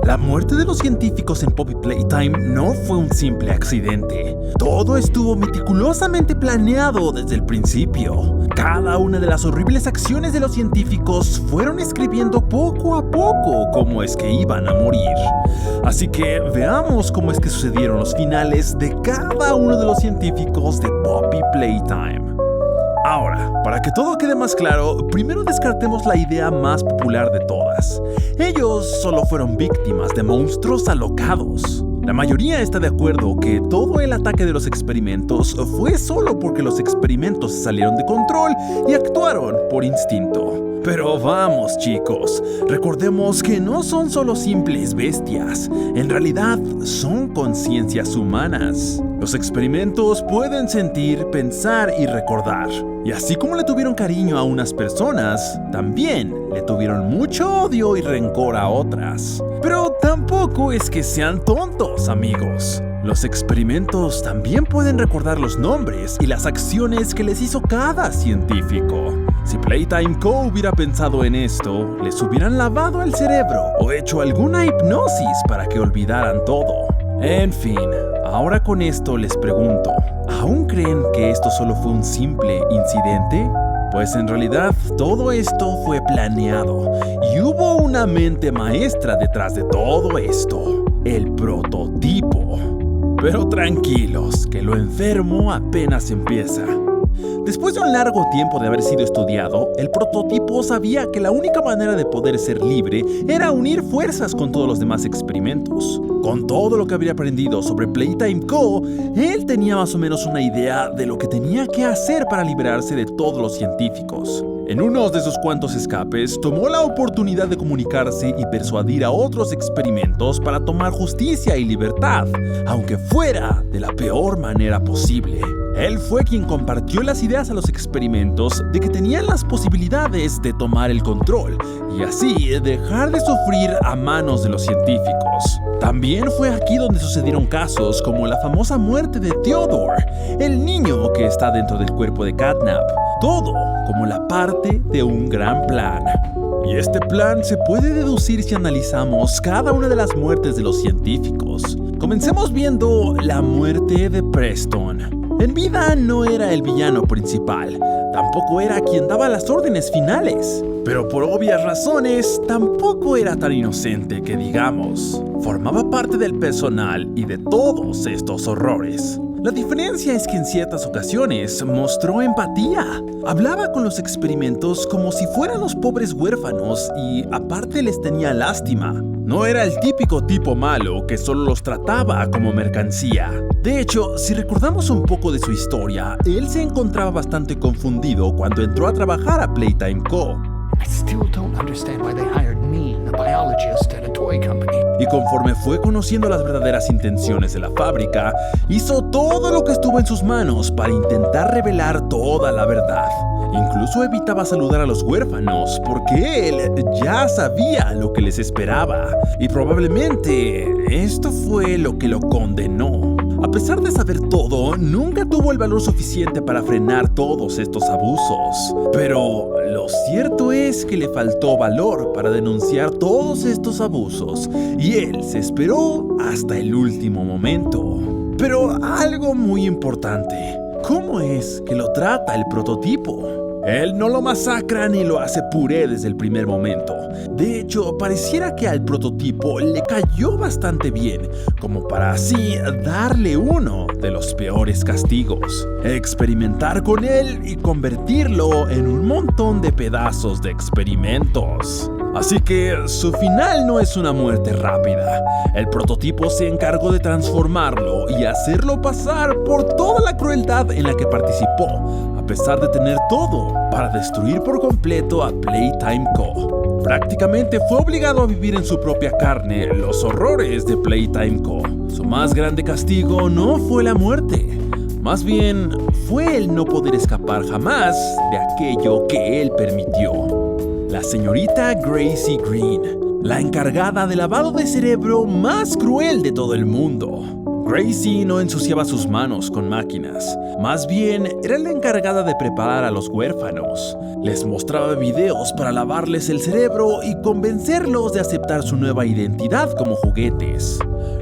La muerte de los científicos en Poppy Playtime no fue un simple accidente. Todo estuvo meticulosamente planeado desde el principio. Cada una de las horribles acciones de los científicos fueron escribiendo poco a poco cómo es que iban a morir. Así que veamos cómo es que sucedieron los finales de cada uno de los científicos de Poppy Playtime. Ahora, para que todo quede más claro, primero descartemos la idea más popular de todas. Ellos solo fueron víctimas de monstruos alocados. La mayoría está de acuerdo que todo el ataque de los experimentos fue solo porque los experimentos se salieron de control y actuaron por instinto. Pero vamos, chicos, recordemos que no son solo simples bestias, en realidad son conciencias humanas. Los experimentos pueden sentir, pensar y recordar. Y así como le tuvieron cariño a unas personas, también le tuvieron mucho odio y rencor a otras. Pero tampoco es que sean tontos, amigos. Los experimentos también pueden recordar los nombres y las acciones que les hizo cada científico. Si Playtime Co. hubiera pensado en esto, les hubieran lavado el cerebro o hecho alguna hipnosis para que olvidaran todo. En fin, ahora con esto les pregunto, ¿aún creen que esto solo fue un simple incidente? Pues en realidad todo esto fue planeado y hubo una mente maestra detrás de todo esto, el prototipo. Pero tranquilos, que lo enfermo apenas empieza. Después de un largo tiempo de haber sido estudiado, el prototipo sabía que la única manera de poder ser libre era unir fuerzas con todos los demás experimentos. Con todo lo que había aprendido sobre Playtime Co., él tenía más o menos una idea de lo que tenía que hacer para liberarse de todos los científicos. En uno de esos cuantos escapes, tomó la oportunidad de comunicarse y persuadir a otros experimentos para tomar justicia y libertad, aunque fuera de la peor manera posible. Él fue quien compartió las ideas a los experimentos de que tenían las posibilidades de tomar el control y así dejar de sufrir a manos de los científicos. También fue aquí donde sucedieron casos como la famosa muerte de Theodore, el niño que está dentro del cuerpo de Catnap. Todo como la parte de un gran plan. Y este plan se puede deducir si analizamos cada una de las muertes de los científicos. Comencemos viendo la muerte de Preston. En vida no era el villano principal, tampoco era quien daba las órdenes finales, pero por obvias razones tampoco era tan inocente que digamos. Formaba parte del personal y de todos estos horrores. La diferencia es que en ciertas ocasiones mostró empatía. Hablaba con los experimentos como si fueran los pobres huérfanos y aparte les tenía lástima. No era el típico tipo malo que solo los trataba como mercancía. De hecho, si recordamos un poco de su historia, él se encontraba bastante confundido cuando entró a trabajar a Playtime Co. I still don't understand why they hired me, a biologist at a toy company. Y conforme fue conociendo las verdaderas intenciones de la fábrica, hizo todo lo que estuvo en sus manos para intentar revelar toda la verdad. Incluso evitaba saludar a los huérfanos porque él ya sabía lo que les esperaba. Y probablemente esto fue lo que lo condenó. A pesar de saber todo, nunca tuvo el valor suficiente para frenar todos estos abusos. Pero lo cierto es que le faltó valor para denunciar todos estos abusos y él se esperó hasta el último momento. Pero algo muy importante, ¿cómo es que lo trata el prototipo? Él no lo masacra ni lo hace puré desde el primer momento. De hecho, pareciera que al prototipo le cayó bastante bien, como para así darle uno de los peores castigos. Experimentar con él y convertirlo en un montón de pedazos de experimentos. Así que su final no es una muerte rápida. El prototipo se encargó de transformarlo y hacerlo pasar por toda la crueldad en la que participó, a pesar de tener todo para destruir por completo a Playtime Co. Prácticamente fue obligado a vivir en su propia carne los horrores de Playtime Co. Su más grande castigo no fue la muerte, más bien fue el no poder escapar jamás de aquello que él permitió. La señorita Gracie Green, la encargada del lavado de cerebro más cruel de todo el mundo. Gracie no ensuciaba sus manos con máquinas, más bien era la encargada de preparar a los huérfanos. Les mostraba videos para lavarles el cerebro y convencerlos de aceptar su nueva identidad como juguetes.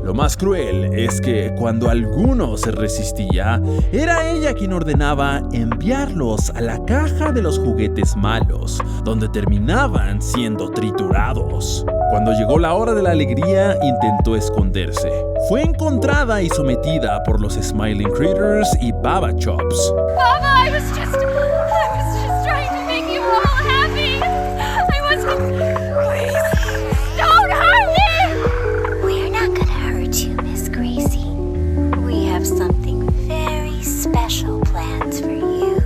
Lo más cruel es que cuando alguno se resistía, era ella quien ordenaba enviarlos a la caja de los juguetes malos, donde terminaban siendo triturados. Cuando llegó la hora de la alegría, intentó esconderse. Fue encontrada y sometida por los Smiling Critters y Baba Chops. Mama, I was just trying to make you all happy. I wasn't. Please, don't hurt me. We're not gonna hurt you, Miss Gracie. We have something very special planned for you.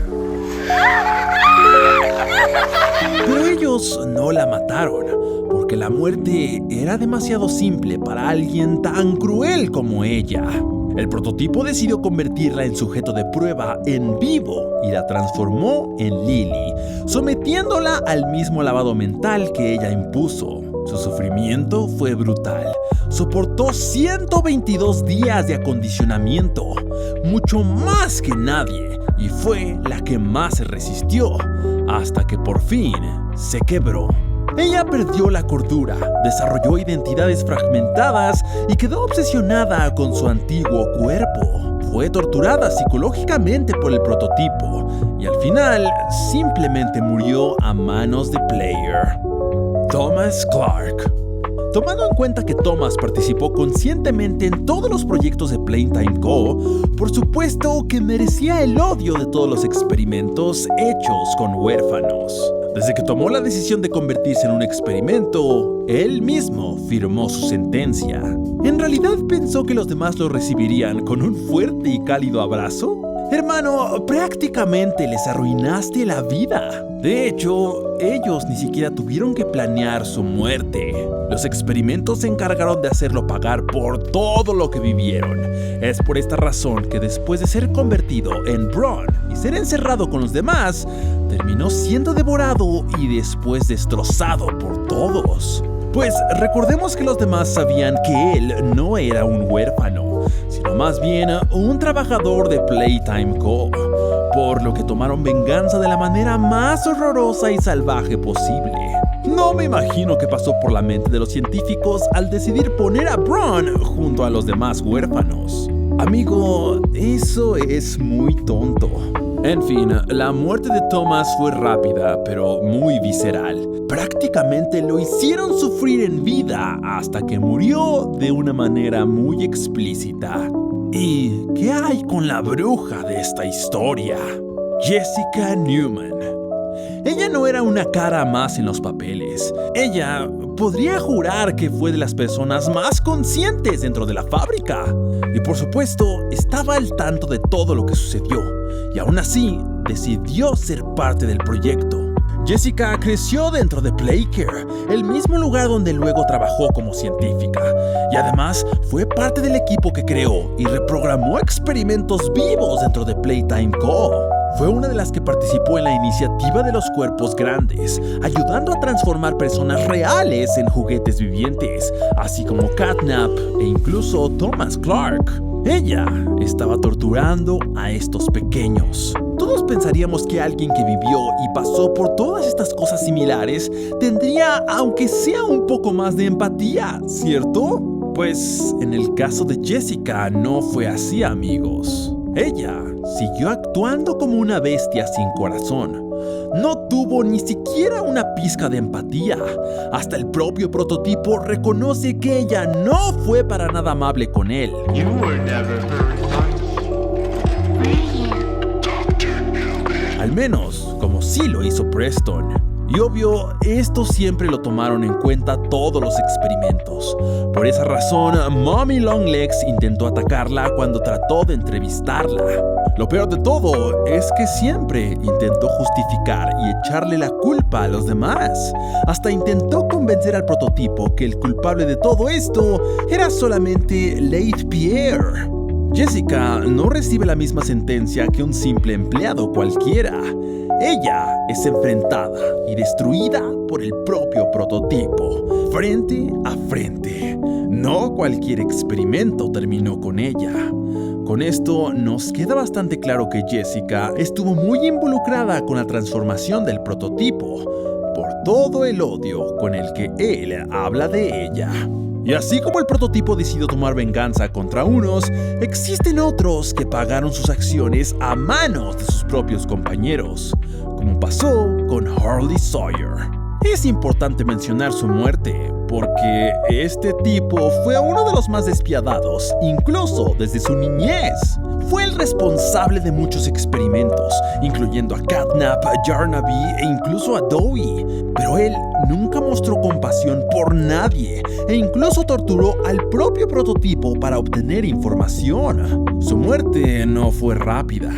Pero ellos no la mataron, porque la muerte era demasiado simple para alguien tan cruel como ella. El prototipo decidió convertirla en sujeto de prueba en vivo y la transformó en Lily, sometiéndola al mismo lavado mental que ella impuso. Su sufrimiento fue brutal. Soportó 122 días de acondicionamiento, mucho más que nadie, y fue la que más se resistió, hasta que por fin se quebró. Ella perdió la cordura, desarrolló identidades fragmentadas y quedó obsesionada con su antiguo cuerpo. Fue torturada psicológicamente por el prototipo y al final simplemente murió a manos de Player. Thomas Clark. Tomando en cuenta que Thomas participó conscientemente en todos los proyectos de Playtime Co., por supuesto que merecía el odio de todos los experimentos hechos con huérfanos. Desde que tomó la decisión de convertirse en un experimento, él mismo firmó su sentencia. ¿En realidad pensó que los demás lo recibirían con un fuerte y cálido abrazo? Hermano, prácticamente les arruinaste la vida. De hecho, ellos ni siquiera tuvieron que planear su muerte. Los experimentos se encargaron de hacerlo pagar por todo lo que vivieron. Es por esta razón que después de ser convertido en Bron y ser encerrado con los demás, terminó siendo devorado y después destrozado por todos. Pues recordemos que los demás sabían que él no era un huérfano, sino más bien un trabajador de Playtime Co., por lo que tomaron venganza de la manera más horrorosa y salvaje posible. No me imagino qué pasó por la mente de los científicos al decidir poner a Bron junto a los demás huérfanos. Amigo, eso es muy tonto. En fin, la muerte de Thomas fue rápida, pero muy visceral. Prácticamente lo hicieron sufrir en vida hasta que murió de una manera muy explícita. ¿Y qué hay con la bruja de esta historia? Jessica Newman. Ella no era una cara más en los papeles. Ella podría jurar que fue de las personas más conscientes dentro de la fábrica. Y por supuesto, estaba al tanto de todo lo que sucedió. Y aún así, decidió ser parte del proyecto. Jessica creció dentro de Playcare, el mismo lugar donde luego trabajó como científica, y además fue parte del equipo que creó y reprogramó experimentos vivos dentro de Playtime Co. Fue una de las que participó en la iniciativa de los cuerpos grandes, ayudando a transformar personas reales en juguetes vivientes, así como Catnap e incluso Thomas Clark. Ella estaba torturando a estos pequeños. Todos pensaríamos que alguien que vivió y pasó por todas estas cosas similares tendría, aunque sea un poco más de empatía, ¿cierto? Pues en el caso de Jessica no fue así, amigos. Ella siguió actuando como una bestia sin corazón. No tuvo ni siquiera una pizca de empatía. Hasta el propio prototipo reconoce que ella no fue para nada amable con él. You were never very nice. We're here. Dr. Newman. Al menos, como sí lo hizo Preston. Y obvio, esto siempre lo tomaron en cuenta todos los experimentos. Por esa razón, Mommy Longlegs intentó atacarla cuando trató de entrevistarla. Lo peor de todo es que siempre intentó justificar y echarle la culpa a los demás. Hasta intentó convencer al prototipo que el culpable de todo esto era solamente Leith Pierre. Jessica no recibe la misma sentencia que un simple empleado cualquiera. Ella es enfrentada y destruida por el propio prototipo, frente a frente. No cualquier experimento terminó con ella. Con esto nos queda bastante claro que Jessica estuvo muy involucrada con la transformación del prototipo, por todo el odio con el que él habla de ella. Y así como el prototipo decidió tomar venganza contra unos, existen otros que pagaron sus acciones a manos de sus propios compañeros, como pasó con Harley Sawyer. Es importante mencionar su muerte, porque este tipo fue uno de los más despiadados, incluso desde su niñez. Fue el responsable de muchos experimentos, incluyendo a Catnap, a Yarnaby e incluso a Dewey. Pero él nunca mostró compasión por nadie e incluso torturó al propio prototipo para obtener información. Su muerte no fue rápida.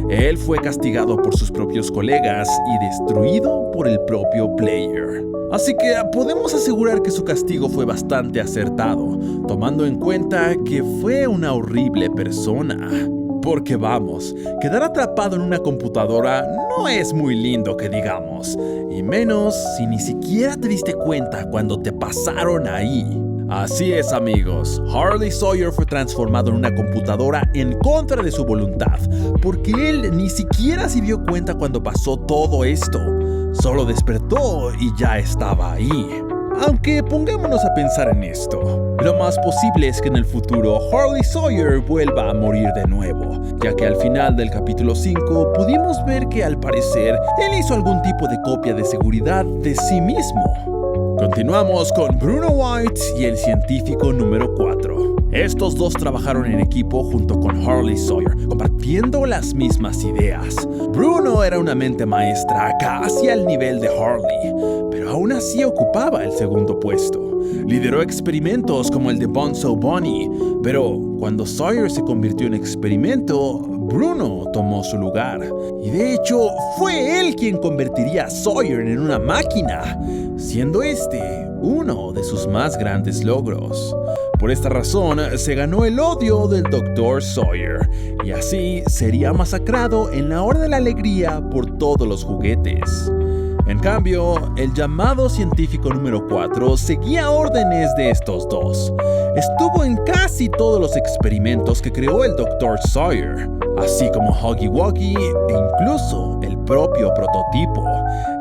Él fue castigado por sus propios colegas y destruido por el propio Player. Así que podemos asegurar que su castigo fue bastante acertado, tomando en cuenta que fue una horrible persona. Porque vamos, quedar atrapado en una computadora no es muy lindo que digamos, y menos si ni siquiera te diste cuenta cuando te pasaron ahí. Así es, amigos, Harley Sawyer fue transformado en una computadora en contra de su voluntad, porque él ni siquiera se dio cuenta cuando pasó todo esto. Solo despertó y ya estaba ahí. Aunque pongámonos a pensar en esto, lo más posible es que en el futuro Harley Sawyer vuelva a morir de nuevo, ya que al final del capítulo 5 pudimos ver que al parecer él hizo algún tipo de copia de seguridad de sí mismo. Continuamos con Bruno White y el científico número 4. Estos dos trabajaron en equipo junto con Harley Sawyer, compartiendo las mismas ideas. Bruno era una mente maestra casi al nivel de Harley, pero aún así ocupaba el segundo puesto. Lideró experimentos como el de Bonzo Bunny, pero cuando Sawyer se convirtió en experimento, Bruno tomó su lugar. Y de hecho, fue él quien convertiría a Sawyer en una máquina, siendo este uno de sus más grandes logros. Por esta razón, se ganó el odio del Dr. Sawyer, y así sería masacrado en la hora de la alegría por todos los juguetes. En cambio, el llamado científico número 4 seguía órdenes de estos dos. Estuvo en casi todos los experimentos que creó el Dr. Sawyer, así como Huggy Wuggy e incluso el propio prototipo,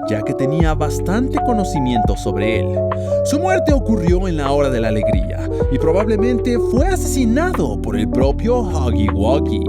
ya que tenía bastante conocimiento sobre él. Su muerte ocurrió en la hora de la alegría y probablemente fue asesinado por el propio Huggy Wuggy.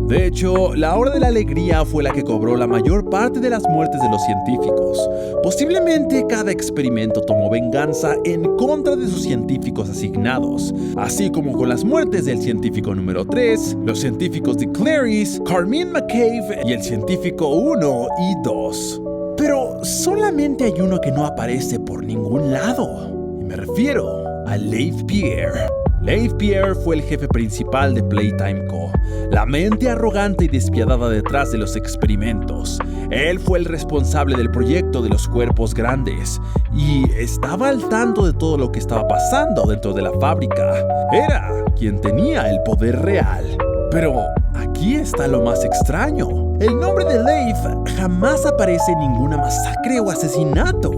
De hecho, la hora de la alegría fue la que cobró la mayor parte de las muertes de los científicos. Posiblemente cada experimento tomó venganza en contra de sus científicos asignados, así como con las muertes del científico número 3, los científicos de Clarice, Carmine McCabe y el científico 1 y 2. Pero solamente hay uno que no aparece por ningún lado, y me refiero a Leif Pierre. Leif Pierre fue el jefe principal de Playtime Co., la mente arrogante y despiadada detrás de los experimentos. Él fue el responsable del proyecto de los cuerpos grandes y estaba al tanto de todo lo que estaba pasando dentro de la fábrica. Era quien tenía el poder real. Pero aquí está lo más extraño. El nombre de Leif jamás aparece en ninguna masacre o asesinato.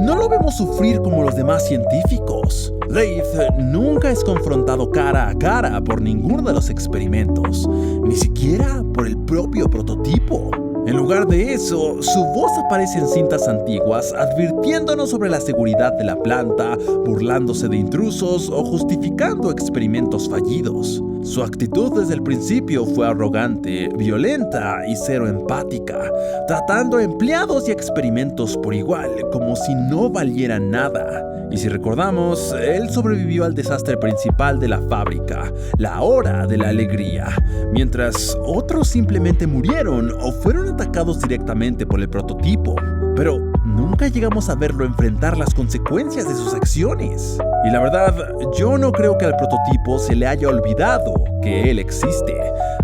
No lo vemos sufrir como los demás científicos. Leif nunca es confrontado cara a cara por ninguno de los experimentos, ni siquiera por el propio prototipo. En lugar de eso, su voz aparece en cintas antiguas advirtiéndonos sobre la seguridad de la planta, burlándose de intrusos o justificando experimentos fallidos. Su actitud desde el principio fue arrogante, violenta y cero empática, tratando a empleados y experimentos por igual, como si no valieran nada. Y si recordamos, él sobrevivió al desastre principal de la fábrica, la hora de la alegría, mientras otros simplemente murieron o fueron atacados directamente por el prototipo. Pero nunca llegamos a verlo enfrentar las consecuencias de sus acciones. Y la verdad, yo no creo que al prototipo se le haya olvidado que él existe,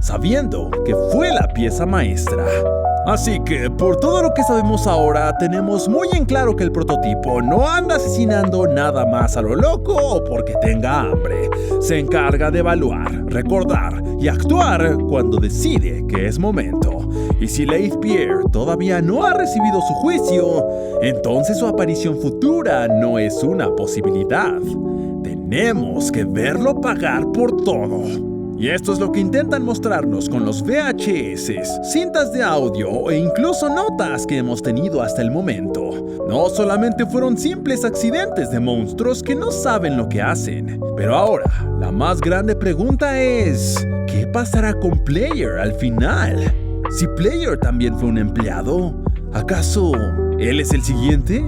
sabiendo que fue la pieza maestra. Así que, por todo lo que sabemos ahora, tenemos muy en claro que el prototipo no anda asesinando nada más a lo loco o porque tenga hambre. Se encarga de evaluar, recordar y actuar cuando decide que es momento. Y si Leif Pierre todavía no ha recibido su juicio, entonces su aparición futura no es una posibilidad. De tenemos que verlo pagar por todo. Y esto es lo que intentan mostrarnos con los VHS, cintas de audio e incluso notas que hemos tenido hasta el momento. No solamente fueron simples accidentes de monstruos que no saben lo que hacen, pero ahora la más grande pregunta es, ¿qué pasará con Player al final? Si Player también fue un empleado, ¿acaso él es el siguiente?